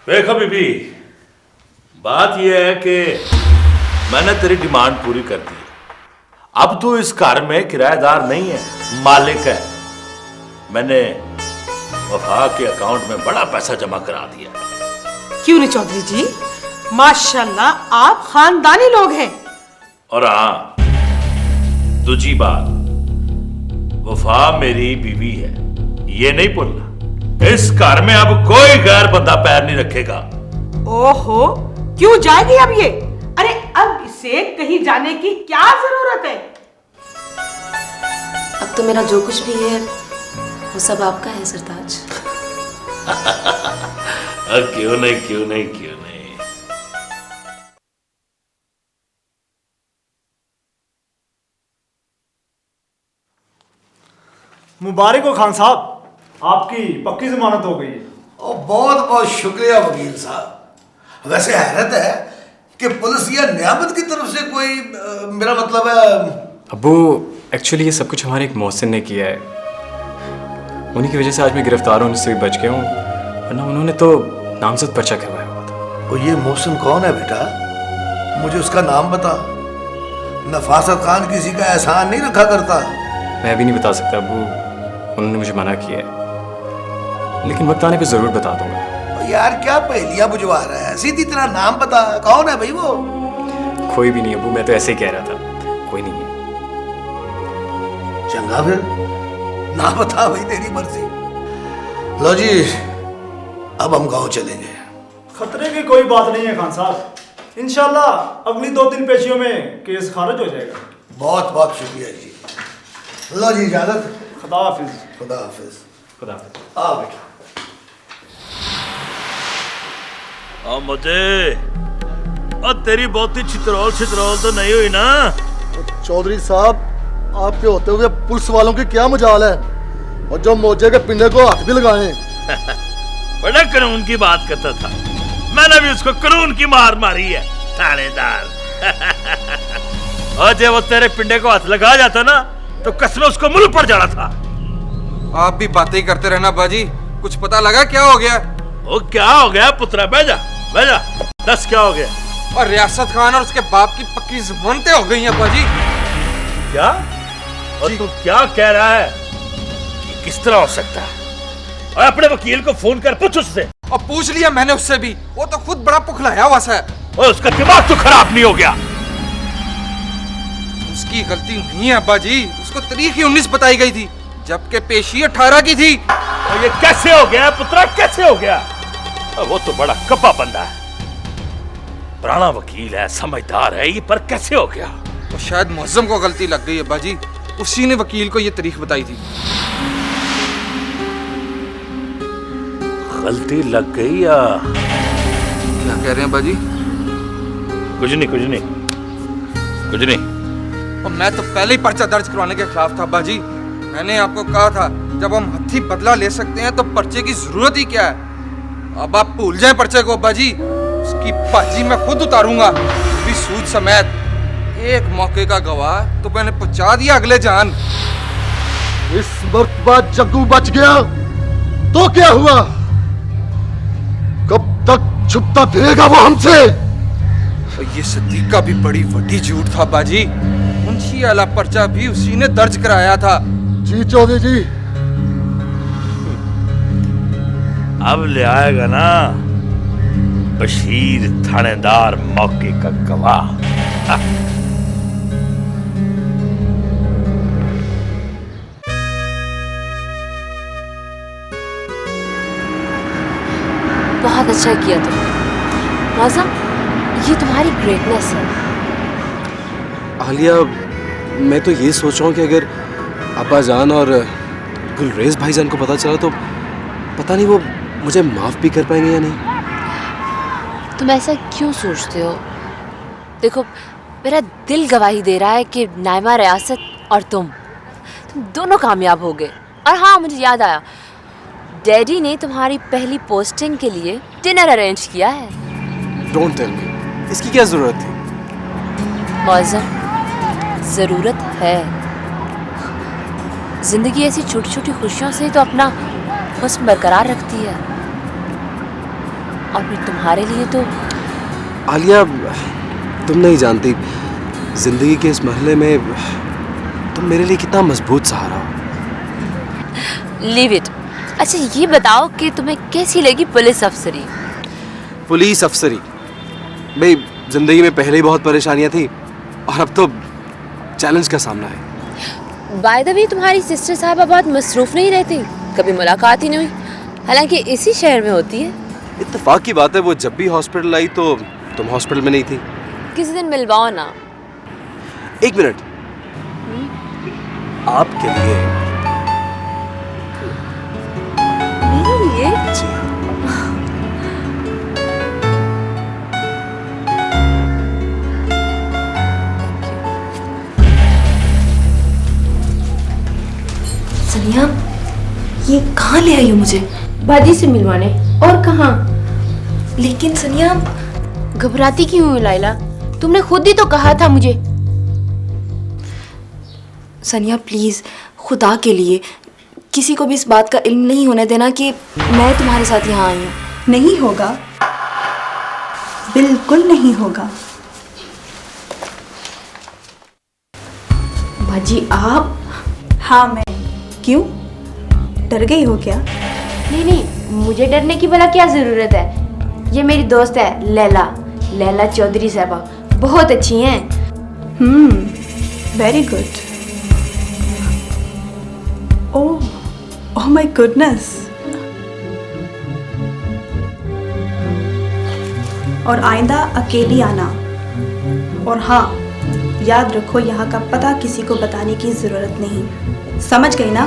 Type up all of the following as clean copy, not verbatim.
देखो बीबी, बात यह है कि मैंने तेरी डिमांड पूरी कर दी। अब तू इस घर में किराएदार नहीं है, मालिक है। मैंने वफा के अकाउंट में बड़ा पैसा जमा करा दिया। क्यों नहीं चौधरी जी, माशाल्लाह आप खानदानी लोग हैं। और हाँ, दूसरी बात, वफा मेरी बीवी है, ये नहीं भूलना। इस घर में अब कोई गैर बंदा पैर नहीं रखेगा। ओहो, क्यों जाएगी अब ये? अरे अब इसे कहीं जाने की क्या जरूरत है? अब तो मेरा जो कुछ भी है वो सब आपका है सरताज। क्यों नहीं, क्यों नहीं, क्यों नहीं। मुबारक हो खान साहब, आपकी पक्की जमानत हो गई है। और बहुत बहुत शुक्रिया वकील साहब। वैसे हैरत है कि पुलिस या नियामत की तरफ से कोई मेरा मतलब है। अबू एक्चुअली ये सब कुछ हमारे एक मोहसिन ने किया है। उन्हीं की वजह से आज मैं गिरफ्तार होने से भी बच गया हूँ, वरना उन्होंने तो नामजद पर्चा करवाया हुआ था। और ये मोहसिन कौन है बेटा? मुझे उसका नाम बता। नफासत खान किसी का एहसान नहीं रखा करता। मैं भी नहीं बता सकता अबू, उन्होंने मुझे मना किया है, लेकिन वक्त आने पे जरूर बता दूंगा। यार क्या पहेलियां बुझवा रहा है, सीधी तरह नाम बता। कौन है भाई वो? कोई भी नहीं अबू, मैं तो ऐसे ही कह रहा था, कोई नहीं है। चंगा फिर ना बता भाई, तेरी मर्जी। लो जी, अब हम गांव चलेंगे। खतरे की कोई बात नहीं है खान साहब, इंशाल्लाह अगली 2-3 पेशियों में केस खारिज हो जाएगा। बहुत बहुत शुक्रिया जी। लो जी, इजाजत। खुदा हाफिज। खुदा हाफिज। खुदा हाफिज। आ बेटा। मुझे और तेरी बहुती छितरौल छितरौल तो नहीं हुई ना? चौधरी साहब, आपके होते हुए पुलिस वालों की क्या मजाल है, और जो मोजे के पिंडे को हाथ भी लगाए। बड़ा कानून की बात करता था, मैंने भी उसको कानून की मार मारी है थानेदार। और जब वो तेरे पिंडे को हाथ लगा जाता ना तो कसम उसको मुंह पड़ जाना था। आप भी बातें ही करते रहना बाजी, कुछ पता लगा क्या हो गया? वो क्या हो गया पुत्रा? बैजा बैजा, दस क्या हो गया? और रियासत खान और उसके बाप की पक्की जमानतें हो गई हैं बाजी। क्या? और तू क्या कह रहा है? ये किस तरह हो सकता है? और अपने वकील को फोन कर पूछ उससे। और पूछ लिया मैंने उससे भी, वो तो खुद बड़ा पुखलाया हुआ है। और उसका दिमाग तो खराब नहीं हो गया? उसकी गलती नहीं है बाजी, उसको तारीख ही 19 बताई गई थी, जबकि पेशी 18 की थी। और ये कैसे हो गया पुत्रा, कैसे हो गया? वो तो बड़ा कब्बा बंदा है, पुराना वकील है, समझदार है, ये पर कैसे हो गया? तो शायद मुअज्जम को गलती लग गई है बाजी, उसी ने वकील को ये तारीख बताई थी। गलती लग गई या? क्या कह रहे हैं बाजी? कुछ नहीं, कुछ नहीं, कुछ नहीं। और मैं तो पहले ही पर्चा दर्ज करवाने के खिलाफ था बाजी। मैंने आपको कहा था जब हम हत्थी बदला ले सकते हैं तो पर्चे की जरूरत ही क्या है। अब आप भूल जाएं पर्चे को बाजी, उसकी बाजी मैं खुद उतारूंगा, भी सूद समेत। एक मौके का गवाह तो मैंने पहुंचा दिया अगले जान। इस मर्तबा जग्गू बच गया तो क्या हुआ? कब तक छुपता फिरेगा वो हमसे? और ये सदीक का भी बड़ी वड्डी झूठ था बाजी, मुंशी आला पर्चा भी उसी ने दर्ज कराया था। जी चौधरी जी। अब ले आएगा ना बशीर थानेदार मौके का गवाह। बहुत अच्छा किया तुमने मौज़म, ये तुम्हारी ग्रेटनेस है। आलिया, मैं तो ये सोच रहा हूँ कि अगर अब्बा जान और गुलरेज भाईजान को पता चला तो पता नहीं वो मुझे माफ भी कर पाएंगे या नहीं। तुम ऐसा क्यों सोचते हो? देखो, मेरा दिल गवाही दे रहा है कि नाइमा, रियासत और तुम दोनों कामयाब हो गए। और हाँ, मुझे याद आया, डैडी ने तुम्हारी पहली पोस्टिंग के लिए डिनर अरेंज किया है। डोंट टेल मी, इसकी क्या जरूरत थी? मौज़म, जरूरत है। जिंदगी ऐसी छोटी छोटी खुशियों से तो अपना हुस्न बरकरार रखती है। और फिर तुम्हारे लिए तो आलिया, तुम नहीं जानती जिंदगी के इस मरहले में तुम मेरे लिए कितना मजबूत सहारा हो। Leave it. अच्छा ये बताओ कि तुम्हें कैसी लगी पुलिस अफसरी? पुलिस अफसरी भाई, जिंदगी में पहले ही बहुत परेशानियां थी और अब तो चैलेंज का सामना है। बाय द वे तुम्हारी सिस्टर साहबा बहुत मसरूफ नहीं रहती, कभी मुलाकात ही नहीं हुई, हालांकि इसी शहर में होती है। इत्तेफाक की बात है, वो जब भी हॉस्पिटल आई तो तुम हॉस्पिटल में नहीं थी। किसी दिन मिलवाओ ना। एक मिनट, आपके लिए। मेरे लिए? जी हाँ। सनिया, ये कहाँ ले आई हो मुझे? बाजी से मिलवाने। और कहाँ? लेकिन सनिया, घबराती क्यों हो लाइला? तुमने खुद ही तो कहा था मुझे। सनिया प्लीज, खुदा के लिए किसी को भी इस बात का इल्म नहीं होने देना कि मैं तुम्हारे साथ यहाँ आई हूँ। नहीं होगा, बिल्कुल नहीं होगा। बाजी आप? हाँ मैं। क्यों, डर गई हो क्या? नहीं नहीं, मुझे डरने की भला क्या जरूरत है। ये मेरी दोस्त है लैला, लैला चौधरी साहबा, बहुत अच्छी हैं। Very good. Oh my goodness. और आइंदा अकेली आना। और हाँ, याद रखो यहाँ का पता किसी को बताने की जरूरत नहीं। समझ गई ना?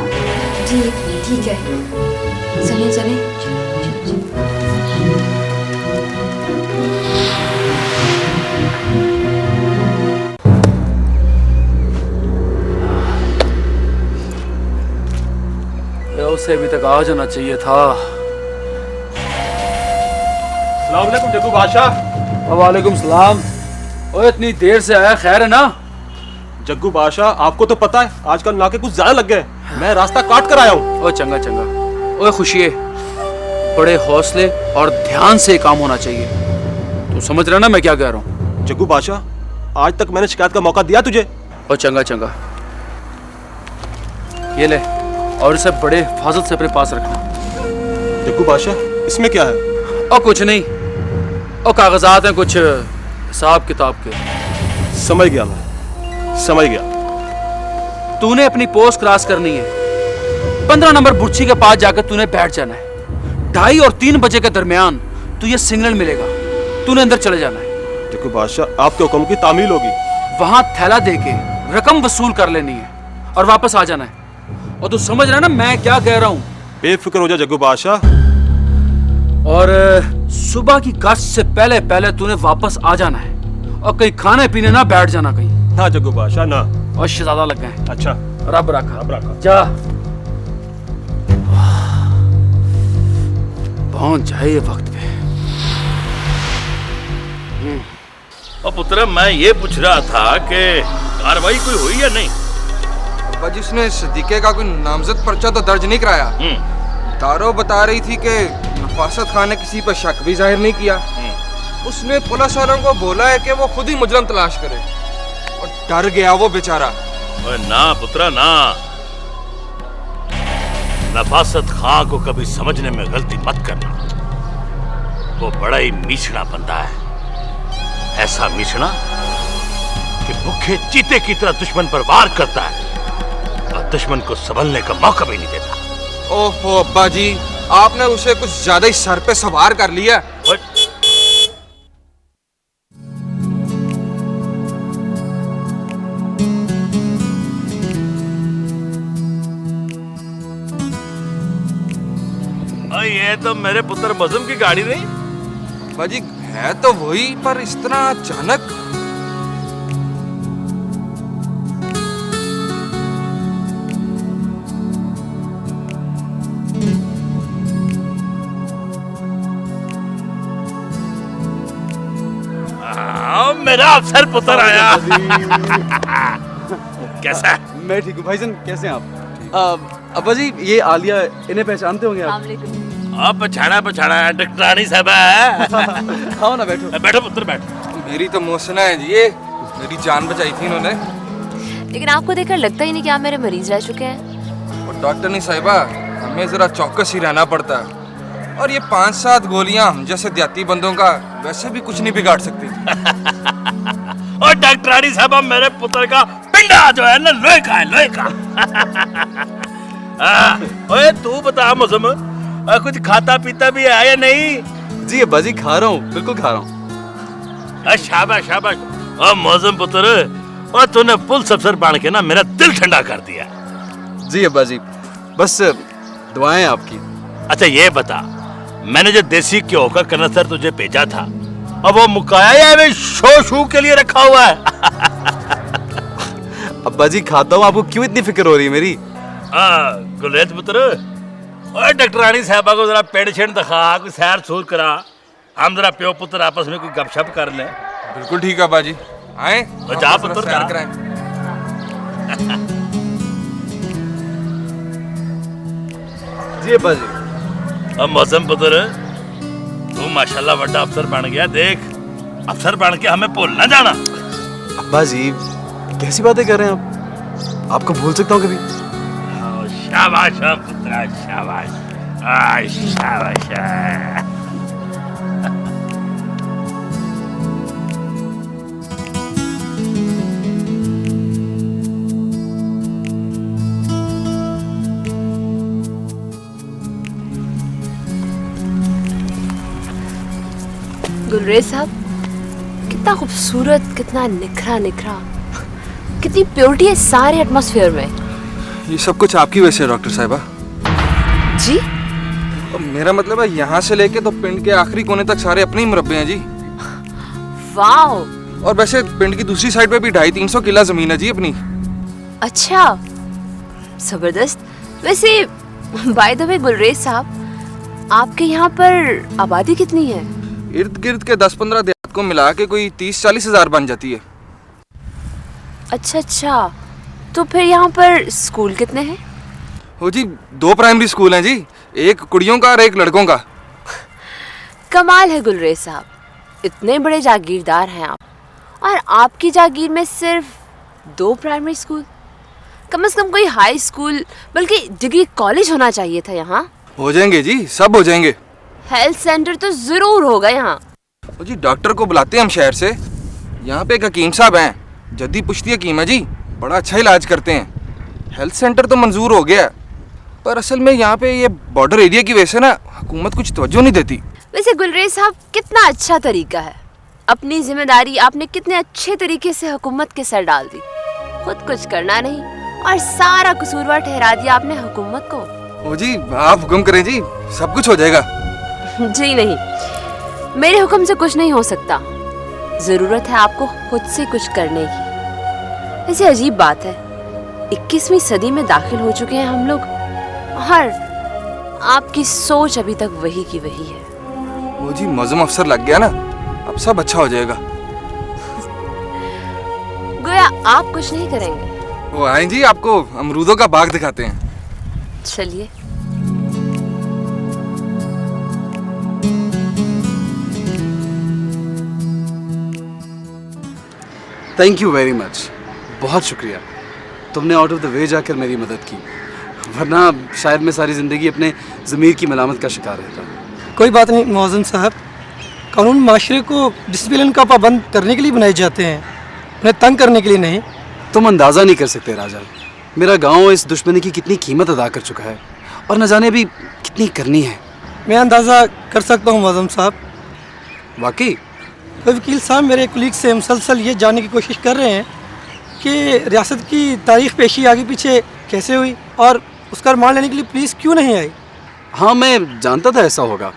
जी ठीक है। चलिए चलिए। उसे अभी तक आ जाना चाहिए था। अस्सलाम वालेकुम जग्गू बादशाह। वालेकुम सलाम। ओए इतनी देर से आया, खैर है ना? जग्गू बादशाह, आपको तो पता है आजकल नाके कुछ ज्यादा लग गए, मैं रास्ता काट कर आया हूँ। ओए चंगा चंगा। ओए खुशिये, बड़े हौसले और ध्यान से काम होना चाहिए। तू समझ रहा ना मैं क्या कह रहा हूँ? जग्गू बादशाह, आज तक मैंने शिकायत का मौका दिया तुझे। ओ चंगा चंगा, ये ले और इसे बड़े हिफाजत से अपने पास रखना। जग्गू बादशाह, इसमें क्या है? और कुछ नहीं, और कागजात हैं कुछ हिसाब किताब के। समझ गया मैं, समझ गया। तूने अपनी पोस्ट क्रॉस करनी है, 15 नंबर बुर्ची के पास जाकर तूने बैठ जाना है। 2:30 और 3 बजे के दरमियान तुझे सिग्नल मिलेगा, तूने अंदर चले जाना है। जग्गू बादशाह, आपके हुक्म की तामील होगी। वहां थैला देके रकम वसूल कर लेनी है और वापस आ जाना है। और तू समझ रहा है ना मैं क्या कह रहा हूँ? बेफिक्र हो जा जग्गू बादशाह। और सुबह की गश्त से पहले पहले तूने वापस आ जाना है और कहीं खाने पीने ना बैठ जाना कहीं। हाँ जग्गू बादशाह ना। और शहजादा लग गए। अच्छा, रब रखा। रब रखा। जा, पहुंच जाए ये वक्त पे। और पुत्र, मैं ये पूछ रहा था कि कार्रवाई कोई हुई या नहीं? अब्बा जी, उसने सदीके का कोई नामजद पर्चा तो दर्ज नहीं कराया। दारो बता रही थी कि नफासत खान ने किसी पर शक भी जाहिर नहीं किया। उसने पुलिस वालों को बोला है कि वो खुद ही मुजरम तलाश करे, और डर गया वो बेचारा। ना पुत्रा ना, नफासत खां को कभी समझने में गलती मत करना। वो बड़ा ही मीछड़ा बंदा है, ऐसा मीछड़ा कि भूखे चीते की तरह दुश्मन पर वार करता है और दुश्मन को संभलने का मौका भी नहीं देता। ओहो अब्बा जी, आपने उसे कुछ ज्यादा ही सर पे सवार कर लिया। ये तो मेरे पुत्र मजम की गाड़ी नहीं? अब्बा जी, है तो वही, पर इस तरह अचानक। मेरा अफसर पुत्र आया। कैसा है? मैं ठीक हूँ। भाईजान कैसे हैं आप? अब्बा जी, ये आलिया, इन्हें पहचानते होंगे आप? अब पछाड़ा है डॉक्टरानी साहब है। आओ ना बैठो। बैठो पुत्र बैठो। मेरी तो मोहसिना है जी, ये मेरी जान बचाई थी इन्होंने। लेकिन आपको देखकर लगता ही नहीं कि आप मेरे मरीज रह चुके हैं। और डॉक्टर नहीं साहिबा, हमें जरा चौकस ही रहना पड़ता है। और ये 5-7 गोलियां हम जैसे देहाती बंदों का वैसे भी कुछ नहीं बिगाड़ सकती। और डॉक्टरानी साहब मेरे पुत्र का पिंडा जो है ना लोहे का है, लोहे का। ओए तू बता मौसम, कुछ खाता पीता भी है या नहीं? जी अब्बा जी खा रहा हूँ, बिल्कुल खा रहा हूँ। शाबाश शाबाश। और मौसम पुत्र, और तूने पुलिस अफसर बन के ना मेरा दिल ठंडा कर दिया। जी अब्बा जी, बस दुआएं आपकी। अच्छा ये बता, मैंने जो देसी घ्यो का कनस्तर तुझे भेजा था, अब वो मुकाया या वे शो के लिए रखा हुआ है? अब्बा जी खाता हूँ, आपको क्यों इतनी फिक्र हो रही है मेरी? गुलरेज पुत्र, और डॉक्टरानी साहबा को जरा पेड़ छेड़ दिखा, कोई सैर सूर करा, हम जरा प्यो पुत्र आपस में कोई गपशप कर ले। बिल्कुल ठीक है बाजी, आए तो जा पुत्र सैर जा। कराएं। जी अब्बा जी। अब मौसम पुत्र, तू माशाल्लाह बड़ा अफसर बन गया। देख, अफसर बन के हमें भूल ना जाना। अब्बा जी कैसी बातें कर रहे हैं आप? आपको भूल सकता हूँ कभी? शाबाश पुत्र, शाबाश, शाबाश। गुलरेज साहब, कितना खूबसूरत, कितना निखरा निखरा, कितनी प्योरिटी है सारे एटमॉस्फेयर में। ये सब कुछ आपकी वजह से डॉक्टर साहिबा। जी? मेरा मतलब है यहाँ से लेके तो पिंड के आखिरी कोने तक सारे अपने ही मुरब्बे हैं जी। वाओ। और वैसे पिंड की दूसरी साइड पे भी 250-300 किला जमीन है जी अपनी। अच्छा, जबरदस्त। वैसे बाय द वे गुलरेज साहब, आपके यहाँ पर आबादी कितनी है? इर्द गिर्द के 10-15 देहात को मिला के कोई 30-40 हजार बन जाती है। अच्छा अच्छा, तो फिर यहाँ पर स्कूल कितने हैं? हो जी, 2 प्राइमरी स्कूल हैं जी, एक कुड़ियों का और एक लड़कों का। कमाल है गुलरेज साहब, इतने बड़े जागीरदार हैं आप, और आपकी जागीर में सिर्फ 2 प्राइमरी स्कूल। कम से कम कोई हाई स्कूल, बल्कि डिग्री कॉलेज होना चाहिए था यहाँ। हो जाएंगे जी, सब हो जाएंगे। हेल्थ सेंटर तो जरूर होगा यहाँ। जी डॉक्टर को बुलाते हैं हम शहर से। यहाँ पे एक हकीम साहब हैं, जद्दी पुश्ती हकीम है जी, बड़ा अच्छा इलाज करते हैं। हेल्थ सेंटर तो मंजूर हो गया, पर असल में यहाँ पे ये बॉर्डर एरिया की वजह से ना हुकूमत कुछ तवज्जो नहीं देती। वैसे गुलरेज साहब, कितना अच्छा तरीका है, अपनी जिम्मेदारी आपने कितने अच्छे तरीके से हुकूमत के सर डाल दी। खुद कुछ करना नहीं और सारा कसूरवार ठहरा दिया आपने हुकूमत को। ओ जी, आप हुक्म करें जी, सब कुछ हो जाएगा। जी नहीं, मेरे हुक्म से कुछ नहीं हो सकता, जरूरत है आपको खुद से कुछ करने की। ऐसी अजीब बात है, 21वीं सदी में दाखिल हो चुके हैं हम लोग, और आपकी सोच अभी तक वही की वही है। वो जी मौजूम अफसर लग गया ना, अब सब अच्छा हो जाएगा। गोया आप कुछ नहीं करेंगे? वो आए जी, आपको अमरूदों का बाग दिखाते हैं। चलिए। थैंक यू वेरी मच, बहुत शुक्रिया। तुमने आउट ऑफ द वे जाकर मेरी मदद की, वरना शायद मैं सारी ज़िंदगी अपने ज़मीर की मलामत का शिकार रहता। कोई बात नहीं मौज़न साहब, कानून माशरे को डिसिप्लिन का पाबंद करने के लिए बनाए जाते हैं, उन्हें तंग करने के लिए नहीं। तुम अंदाज़ा नहीं कर सकते राजा, मेरा गांव इस दुश्मनी की कितनी कीमत अदा कर चुका है, और न जाने भी कितनी करनी है। मैं अंदाज़ा कर सकता हूँ मौज़न साहब। वाकई? तो वकील साहब, मेरे कुलीग से मुसलसल ये जानने की कोशिश कर रहे हैं कि रियासत की तारीख पेशी आगे पीछे कैसे हुई और उसका रिमांड लेने के लिए पुलिस क्यों नहीं आई। हाँ, मैं जानता था ऐसा होगा,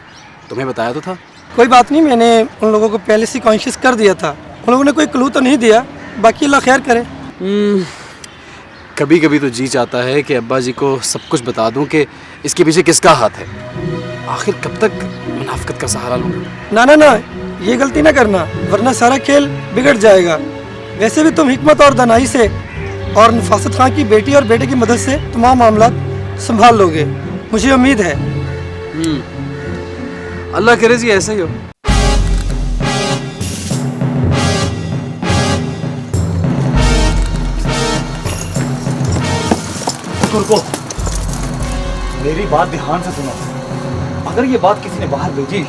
तुम्हें बताया तो था। कोई बात नहीं, मैंने उन लोगों को पहले से कॉन्शियस कर दिया था, उन लोगों ने कोई क्लू तो नहीं दिया, बाकी अल्लाह खैर करे। कभी कभी तो जी चाहता है कि अब्बा जी को सब कुछ बता दूं कि इसके पीछे किसका हाथ है। आखिर कब तक मुनाफिकत का सहारा लूँगा? ना ना ना, ये गलती ना करना, वरना सारा खेल बिगड़ जाएगा। वैसे भी तुम हिकमत और दानाई से और नफासत खां की बेटी और बेटे की मदद से तमाम मामला संभाल लोगे, मुझे उम्मीद है। अल्लाह करे जी ऐसा ही हो। रुको, मेरी बात ध्यान से सुनो। अगर ये बात किसी ने बाहर भेजी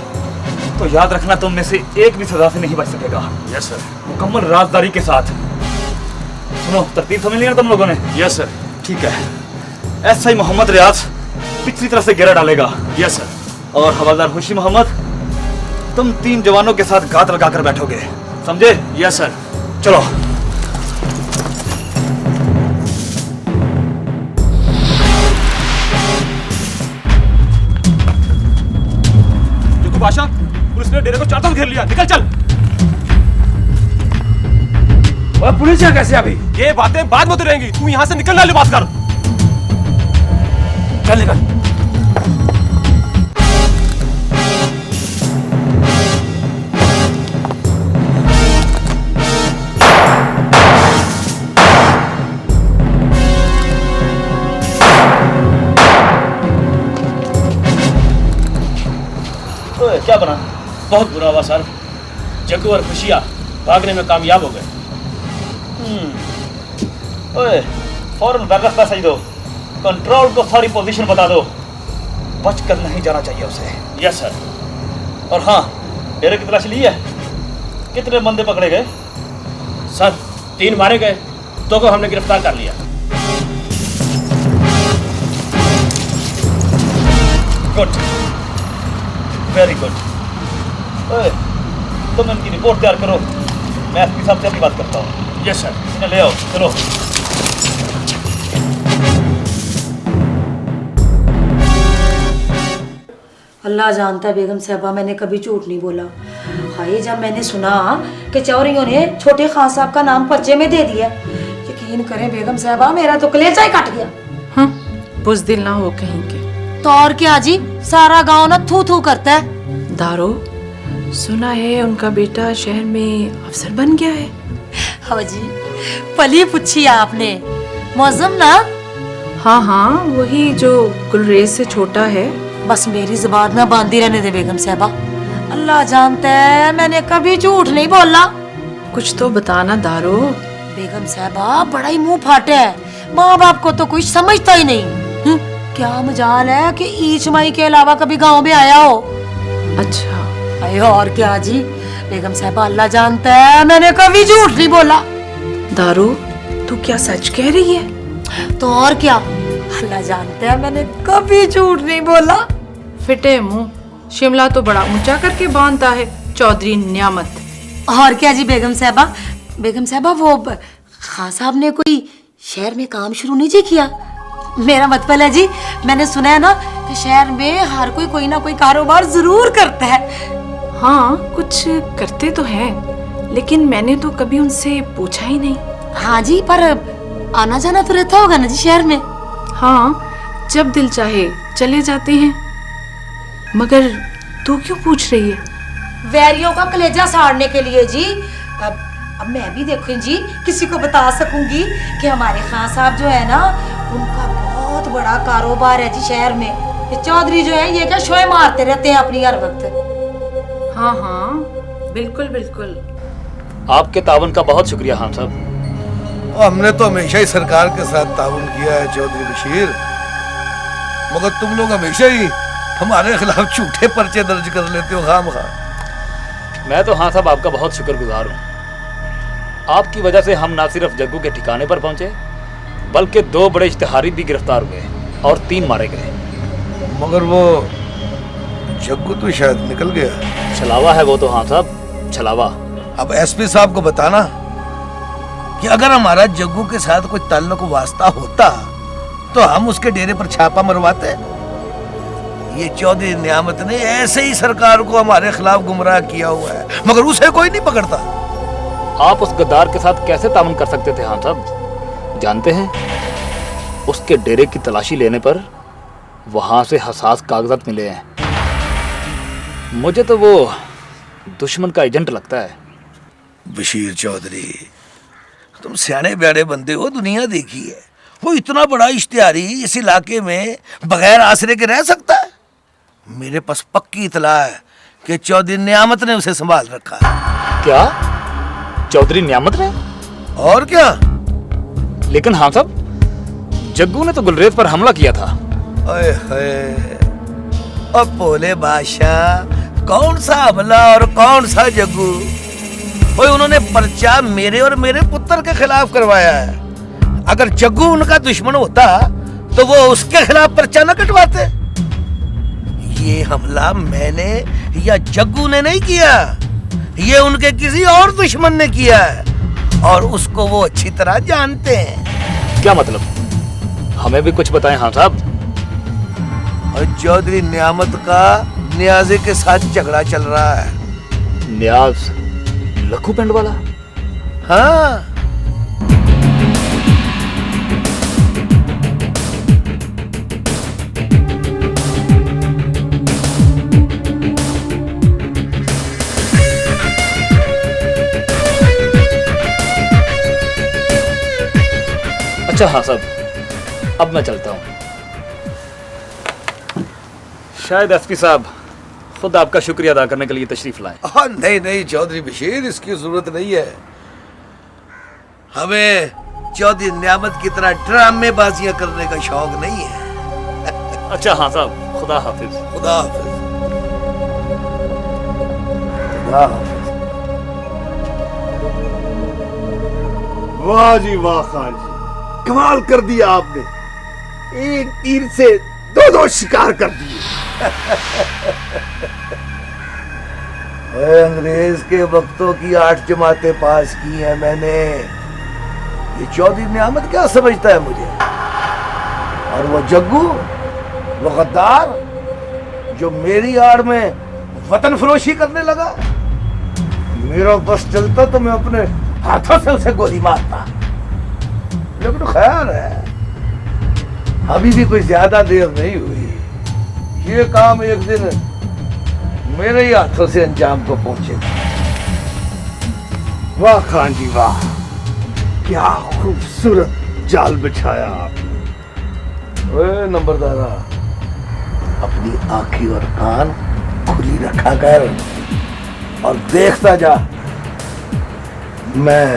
तो याद रखना तुम में से एक भी सजा से नहीं बच सकेगा। Yes sir. मुकम्मल राजदारी के साथ। सुनो, तरतीब समझ लिया तुम लोगों ने? Yes sir. ठीक है, ऐसा ही मोहम्मद रियाज पिछली तरफ से घेरा डालेगा। Yes sir. और हवलदार खुशी मोहम्मद, तुम 3 जवानों के साथ घात लगाकर बैठोगे, समझे? Yes sir. चलो। बादशाह, पुलिस ने डेरे को चारों तरफ घेर लिया, निकल चल। और पुलिस यहाँ कैसे अभी? ये बातें बाद में तो रहेंगी, तू यहाँ से निकलने वाली बात कर। चल निकल। क्या बना? बहुत बुरा हुआ सर। जग्गू और खुशियाँ भागने में कामयाब हो गए। ओए, फौरन बैग रास्ता सही दो, कंट्रोल को सारी पोजीशन बता दो, बच कर नहीं जाना चाहिए उसे। Yes sir. और हाँ, डेरे की तलाशी ली है? कितने बंदे पकड़े गए? सर 3 मारे गए, 2 को हमने गिरफ्तार कर लिया। Good, very good. ओए, तुम इनकी रिपोर्ट तैयार करो, मैं एसपी साहब से अपनी बात करता हूँ। Yes sir. इन्हें ले आओ, चलो। अल्लाह जानता है बेगम साहबा, मैंने कभी झूठ नहीं बोला। हाय, जब मैंने सुना कि चौरियों ने छोटे खान साहब का नाम पर्चे में दे दिया, यकीन करें बेगम साहबा, मेरा तो कलेजा ही कट गया। बुज़दिल ना हो कहीं के। तो और क्या जी, सारा गांव ना थू थू करता है। दारो, सुना है उनका बेटा शहर में अफसर बन गया है। हाँ जी, पली पूछी आपने। मौजम ना? हाँ हाँ, वही जो गुलरेज से छोटा है। बस मेरी जुबान ना बांधी रहने दे बेगम साहबा, अल्लाह जानता है मैंने कभी झूठ नहीं बोला। कुछ तो बताना दारो। बेगम साहबा बड़ा ही मुंह फाटे है, माँ बाप को तो कुछ समझता ही नहीं। क्या मजाल है कि ईच माई के अलावा कभी गांव में आया हो। अच्छा। अरे और क्या जी, बेगम साहबा अल्लाह जानता है मैंने कभी झूठ नहीं बोला। दारू, तू क्या सच कह रही है? तो और क्या, अल्लाह जानता है मैंने कभी झूठ नहीं बोला। फिटे मुंह, शिमला तो बड़ा ऊंचा करके बांधता है चौधरी नियामत। और क्या जी बेगम साहबा वो खान साहब ने कोई शहर में काम शुरू नहीं जी किया? मेरा मतलब है जी, मैंने सुना है ना कि शहर में हर कोई ना कोई कारोबार जरूर करता है। हाँ, कुछ करते तो हैं, लेकिन मैंने तो कभी उनसे पूछा ही नहीं। हाँ जी, पर आना जाना तो रहता होगा ना जी शहर में? हाँ, जब दिल चाहे चले जाते हैं। मगर तू क्यों पूछ रही है? वैरियों का कलेजा साड़ने के लिए जी। अब मैं भी देखूं जी, किसी को बता सकूंगी कि हमारे खान साहब जो है ना, उनका बहुत बड़ा कारोबार है जी शहर में। ये चौधरी जो है ये क्या शोए मारते रहते हैं अपनी हर वक्त। हाँ हाँ, बिल्कुल बिल्कुल। आपके तावन का बहुत शुक्रिया खान साहब। हमने तो हमेशा ही सरकार के साथ ताउन किया है चौधरी बशीर, मगर तुम लोग हमेशा ही हमारे खिलाफ झूठे पर्चे दर्ज कर लेते हो खामखा। मैं तो हाँ साहब आपका बहुत शुक्रगुजार हूँ। आपकी वजह से हम ना सिर्फ जग्गू के ठिकाने पर पहुंचे, बल्कि 2 बड़े इश्तिहारी भी गिरफ्तार हुए और 3 मारे गए। मगर वो जग्गू तो शायद निकल गया। छलावा है वो तो हाँ साहब, छलावा। अब एसपी साहब को बताना कि अगर हमारा जग्गू के साथ कोई ताल्लुक वास्ता होता तो हम उसके डेरे पर छापा मरवाते। ये चौधरी नियामत ने ऐसे ही सरकार को हमारे खिलाफ गुमराह किया हुआ है, मगर उसे कोई नहीं पकड़ता। आप उस गद्दार के साथ कैसे ताउन कर सकते थे हाँ साहब? जानते हैं, उसके डेरे की तलाशी लेने पर वहां से हसास कागजात मिले हैं। मुझे तो वो दुश्मन का एजेंट लगता है। बशीर चौधरी, तुम सियाने ब्याने बंदे हो, दुनिया देखी है। वो इतना बड़ा इश्तिहारी इस इलाके में बगैर आसरे के रह सकता है? मेरे पास पक्की इतला है कि चौधरी नियामत ने उसे संभाल रखा है। क्या चौधरी नियामत ने? और क्या? लेकिन हाँ साहब, जग्गू ने तो गुलरेज पर हमला किया था। ओए होए, अब बोले बादशाह, कौन सा हमला और कौन सा जग्गू? ओए उन्होंने पर्चा मेरे और मेरे पुत्र के खिलाफ करवाया है। अगर जग्गू उनका दुश्मन होता तो वो उसके खिलाफ पर्चा न कटवाते। ये हमला मैंने या जग्गू ने नहीं किया, ये उनके किसी और दुश्मन ने किया है और उसको वो अच्छी तरह जानते हैं। क्या मतलब? हमें भी कुछ बताएं हाँ साहब। और चौधरी नियामत का न्याजे के साथ झगड़ा चल रहा है। न्याज लखू पिंड वाला? हाँ। अच्छा हाँ साहब, अब मैं चलता हूँ। शायद एसपी साहब खुद आपका शुक्रिया अदा करने के लिए तशरीफ लाए। हाँ नहीं नहीं चौधरी बशीर, इसकी जरूरत नहीं है। हमें चौधरी नियामत की तरह ड्रामेबाजियां करने का शौक नहीं है। अच्छा हाँ साहब, खुदा हाफिज। खुदा हाफिज। खुदा हाफिज। वाह जी वाह खान जी, कमाल कर दिया आपने। एक तीर से दो शिकार कर दिए। अंग्रेज के वक्तों की 8 जमातें पास की हैं मैंने। ये चौधरी नियामत क्या समझता है मुझे? और वो जग्गू, वो गद्दार जो मेरी आड़ में वतन फरोशी करने लगा। मेरा बस चलता तो मैं अपने हाथों से उसे गोली मारता। लेकिन खैर है, अभी भी कोई ज्यादा देर नहीं हुई। ये काम एक दिन मेरे ही हाथों से अंजाम को पहुंचेगा। वाह खान जी वाह, क्या खूबसूरत जाल बिछाया आपने। ओए नंबरदारा, अपनी आंखें और कान खुली रखा कर और देखता जा। मैं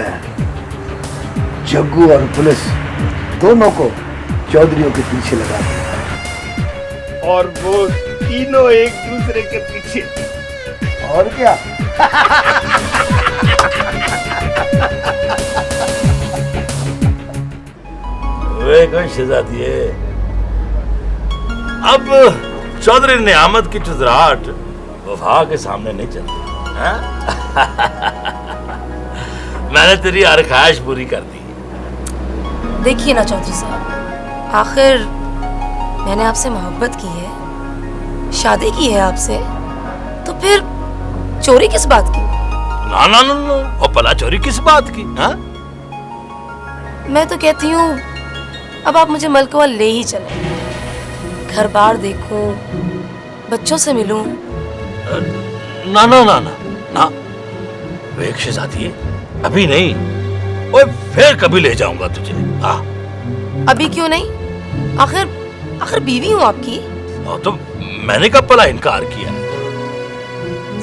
जग्गू और पुलिस दोनों को चौधरियों के पीछे लगा दूंगा। और वो तीनों एक दूसरे के पीछे। और क्या? वे कौन शहजादी है? अब चौधरी नियामत की चुजराहट वफा के सामने नहीं चलती। हाँ? मैंने तेरी हर ख्वाहिश पूरी कर दी। देखिए ना चौधरी साहब, आखिर मैंने आपसे मोहब्बत की है, शादी की है आपसे, तो फिर चोरी किस बात की? ना ना ना ना, और भला चोरी किस बात की? हाँ? मैं तो कहती हूँ अब आप मुझे मलकवा ले ही चलें, घर बार देखूं, बच्चों से मिलूं। ना ना ना ना ना, वेख शहजादी, अभी नहीं, और फिर कभी ले जाऊंगा तुझे। हाँ। अभी क्यों नहीं? आखिर बीवी हूँ आपकी। तो मैंने कब भला इनकार किया?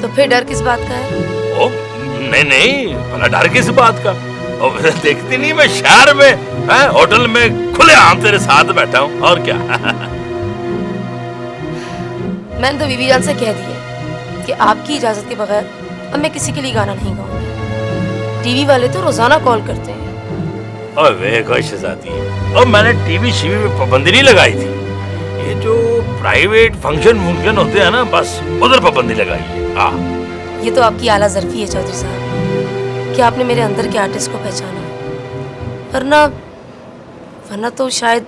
तो फिर डर किस बात का है? ओ नहीं नहीं, भला डर किस बात का? ओ, देखती नहीं मैं शहर में होटल में खुले आम तेरे साथ बैठा हूँ, और क्या? मैंने तो बीवी जान से कह दिया कि आपकी इजाजत के बगैर अब मैं किसी के लिए गाना नहीं गाऊंगी। टीवी वाले तो रोजाना कॉल करते हैं। और वे कोई शहजादी, और मैंने टीवी शीवी में पाबंदी नहीं लगाई थी। ये जो प्राइवेट फंक्शन होते हैं ना, बस उधर पाबंदी लगाई है। हाँ। ये तो आपकी आला ज़र्फी है चौधरी साहब कि आपने मेरे अंदर के आर्टिस्ट को पहचाना, वरना तो शायद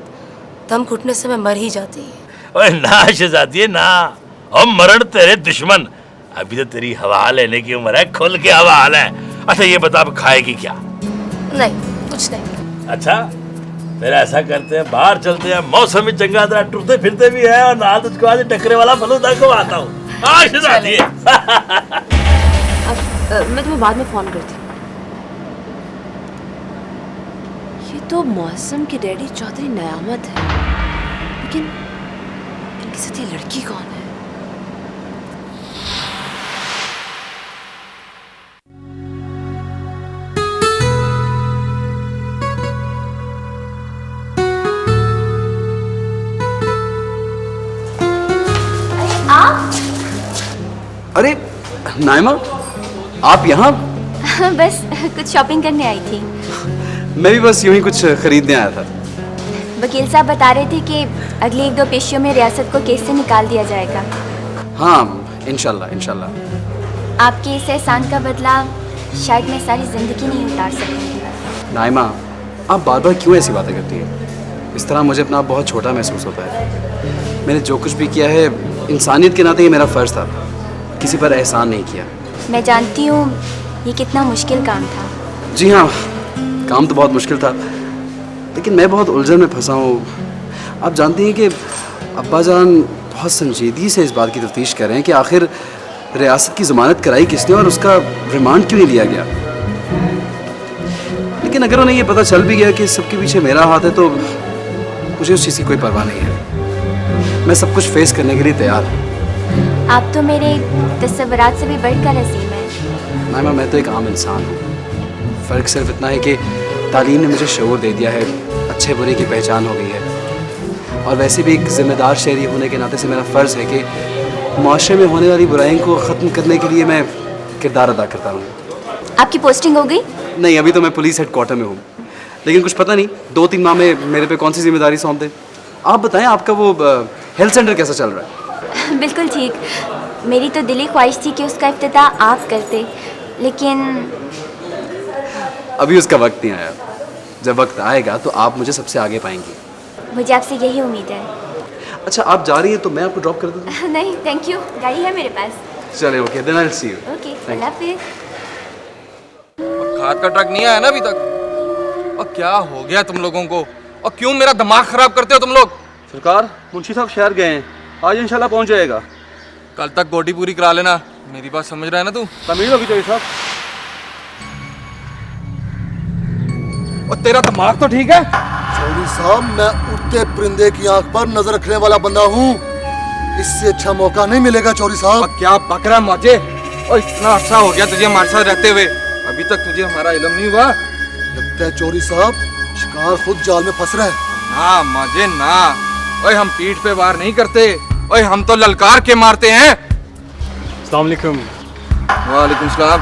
दम घुटने से मैं मर ही जाती। ओए ना शहजादी ना, और मरण तेरे दुश्मन। अभी तो तेरी हवा लेने की उम्र है, खुल के हवा है। अच्छा ये बता, अब खाएगी क्या? नहीं, कुछ नहीं। अच्छा फिर ऐसा करते हैं, बाहर चलते हैं, मौसम भी चंगा तरह टूटते फिरते भी है, और नाल तुझको आज टकरे वाला फलूदा खवाता हूँ। मैं तुम्हें बाद में फोन करती हूँ। ये तो मौसम के डैडी चौधरी नियामत है, लेकिन इनके साथ ये लड़की कौन है? अरे नाइमा, आप यहाँ? बस कुछ शॉपिंग करने आई थी। मैं भी बस यूं ही कुछ खरीदने आया था। वकील साहब बता रहे थे कि अगली 1-2 पेशियों में रियासत को केस से निकाल दिया जाएगा। हाँ, इंशाल्लाह इंशाल्लाह। आपके इस एहसान का बदला शायद मैं सारी जिंदगी नहीं उतार सकूंगी। नाइमा, आप बार बार क्यों ऐसी बातें करती हैं? इस तरह मुझे अपना आप बहुत छोटा महसूस होता है। मैंने जो कुछ भी किया है इंसानियत के नाते ये मेरा फ़र्ज़ था, किसी पर एहसान नहीं किया। मैं जानती हूँ ये कितना मुश्किल काम था। जी हाँ, काम तो बहुत मुश्किल था, लेकिन मैं बहुत उलझन में फंसा हूँ। आप जानती हैं कि अब्बा जान बहुत संजीदगी से इस बात की तफ्तीश कर रहे हैं कि आखिर रियासत की ज़मानत कराई किसने और उसका रिमांड क्यों नहीं लिया गया। लेकिन अगर उन्हें ये पता चल भी गया कि सबके पीछे मेरा हाथ है तो मुझे उस चीज़ की कोई परवाह नहीं है। मैं सब कुछ फेस करने के लिए तैयार हूँ। आप तो मेरे तस्वुरात से भी बढ़कर अजीम हैं। नाइमा, मैं तो एक आम इंसान हूँ। फ़र्क सिर्फ इतना है कि तालीम ने मुझे शऊर दे दिया है, अच्छे बुरे की पहचान हो गई है। और वैसे भी एक ज़िम्मेदार शहरी होने के नाते से मेरा फ़र्ज़ है कि माशरे में होने वाली बुराइयों को ख़त्म करने के लिए मैं किरदार अदा करता हूँ। आपकी पोस्टिंग हो गई? नहीं, अभी तो मैं पुलिस हेडक्वार्टर में हूँ, लेकिन कुछ पता नहीं 2-3 माह में मेरे पे कौन सी जिम्मेदारी सौंप दें। आप बताएं, आपका वो हेल्थ सेंटर कैसा चल रहा है? बिल्कुल ठीक। मेरी तो दिली ख्वाहिश थी कि उसका इफ्तिताह आप करते, लेकिन अभी उसका वक्त नहीं आया। जब वक्त आएगा तो आप मुझे सबसे आगे पाएंगी। मुझे आपसे यही उम्मीद है। अच्छा, आप जा रही हैं तो मैं आपको ड्रॉप कर दूँ? नहीं, थैंक यू, गाड़ी है मेरे पास। चले, okay, then I will see you. Okay, अल्लाह हाफिज़। खाद का ट्रक नहीं आया ना अभी तक? और क्या हो गया तुम लोगों को? और क्यों मेरा दिमाग खराब करते हो तुम लोग? सरकार, मुंशी साहब शहर गए हैं, आज इंशाल्लाह पहुंच जाएगा। कल तक गोटी पूरी करा लेना। मेरी बात समझ रहा है ना तू? तमीज़ होगी चाहिए साहब। और तेरा दिमाग तो ठीक है? चौधरी साहब, मैं उड़ते परिंदे की आंख पर नजर रखने वाला बंदा हूँ। इससे अच्छा मौका नहीं मिलेगा चौधरी साहब। और क्या बक रहा है मौजे? और इतना अच्छा हो गया तुझे हमारे साथ रहते हुए, अभी तक तुझे हमारा इल्म नहीं हुआ? लगता है चौधरी साहब शिकार खुद जाल में फंस रहा है। ना मौजे ना, ओए हम पीठ पे वार नहीं करते, ओए हम तो ललकार के मारते हैं। अस्सलाम वालेकुम। वालेकुम सलाम।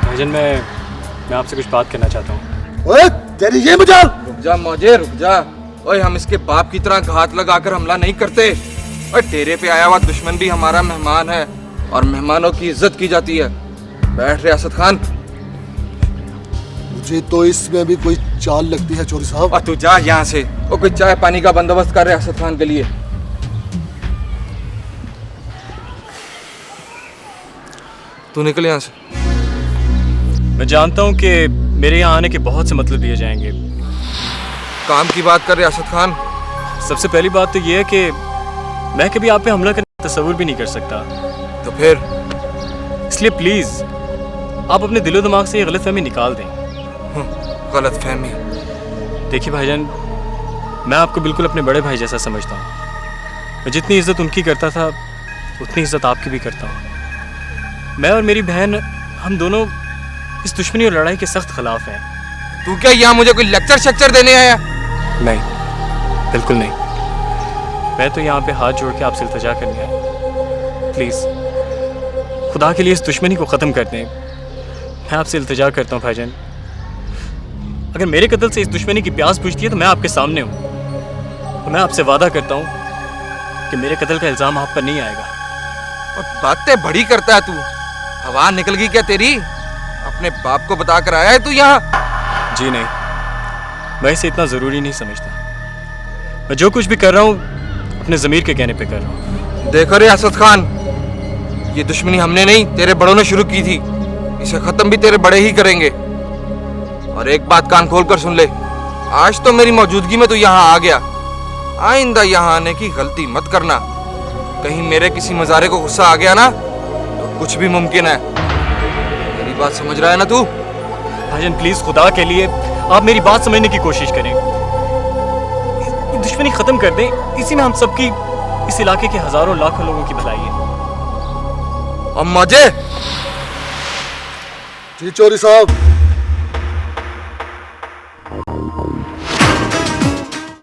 भाईजान, मैं आपसे कुछ बात करना चाहता हूँ। ओए, तेरी ये मजाल। रुक जा मौजे, रुक जा। ओए हम इसके बाप की तरह घात लगाकर हमला नहीं करते। ओए डेरे पे आया हुआ दुश्मन भी हमारा मेहमान है और मेहमानों की इज्जत की जाती है। बैठ रियासत खान। मुझे तो इसमें भी कोई चाल लगती है चौधरी साहब। और तू जा यहाँ से, और कोई चाय पानी का बंदोबस्त कर रियासत खान के लिए। तू निकल यहाँ से। मैं जानता हूँ कि मेरे यहाँ आने के बहुत से मतलब लिए जाएंगे। काम की बात कर रियासत खान। सबसे पहली बात तो ये है कि मैं कभी आप पे हमला करने का तस्वुर भी नहीं कर सकता। तो फिर? इसलिए प्लीज आप अपने दिलो दिमाग से ये गलतफहमी निकाल दें। गलतफहमी? देखिए भाईजान, मैं आपको बिल्कुल अपने बड़े भाई जैसा समझता हूँ। मैं जितनी इज्जत उनकी करता था उतनी इज्जत आपकी भी करता हूँ। मैं और मेरी बहन, हम दोनों इस दुश्मनी और लड़ाई के सख्त खिलाफ हैं। तू क्या यहाँ मुझे कोई लेक्चर शेक्चर देने आया? नहीं, बिल्कुल नहीं। मैं तो यहाँ पे हाथ जोड़ के आपसे इल्तिजा करने आया। प्लीज़ खुदा के लिए इस दुश्मनी को ख़त्म कर दें। मैं आपसे इल्तिजा करता हूँ भाईजान। अगर मेरे कत्ल से इस दुश्मनी की प्यास बुझती है तो मैं आपके सामने हूँ, और मैं आपसे वादा करता हूँ कि मेरे कत्ल का इल्ज़ाम आप पर नहीं आएगा। और बातें बड़ी करता है तू। हवा निकल गई क्या तेरी? अपने बाप को बता कर आया है तू यहाँ? जी नहीं, मैं इसे इतना ज़रूरी नहीं समझता। मैं जो कुछ भी कर रहा हूँ अपने ज़मीर के कहने पे कर रहा हूँ। देखो रियासत खान, ये दुश्मनी हमने नहीं तेरे बड़ों ने शुरू की थी, इसे ख़त्म भी तेरे बड़े ही करेंगे। और एक बात कान खोल कर सुन ले, आज तो मेरी मौजूदगी में तू यहाँ आ गया, आइंदा यहाँ आने की गलती मत करना। कहीं मेरे किसी मज़ारे को गुस्सा आ गया ना तो कुछ भी मुमकिन है। मेरी बात समझ रहा है ना तू? भाईजान प्लीज खुदा के लिए आप मेरी बात समझने की कोशिश करें। ये दुश्मनी खत्म कर दें, इसी में हम सबकी, इस इलाके के हजारों लाखों लोगों की भलाई है। और मौजे जी चौधरी साहब।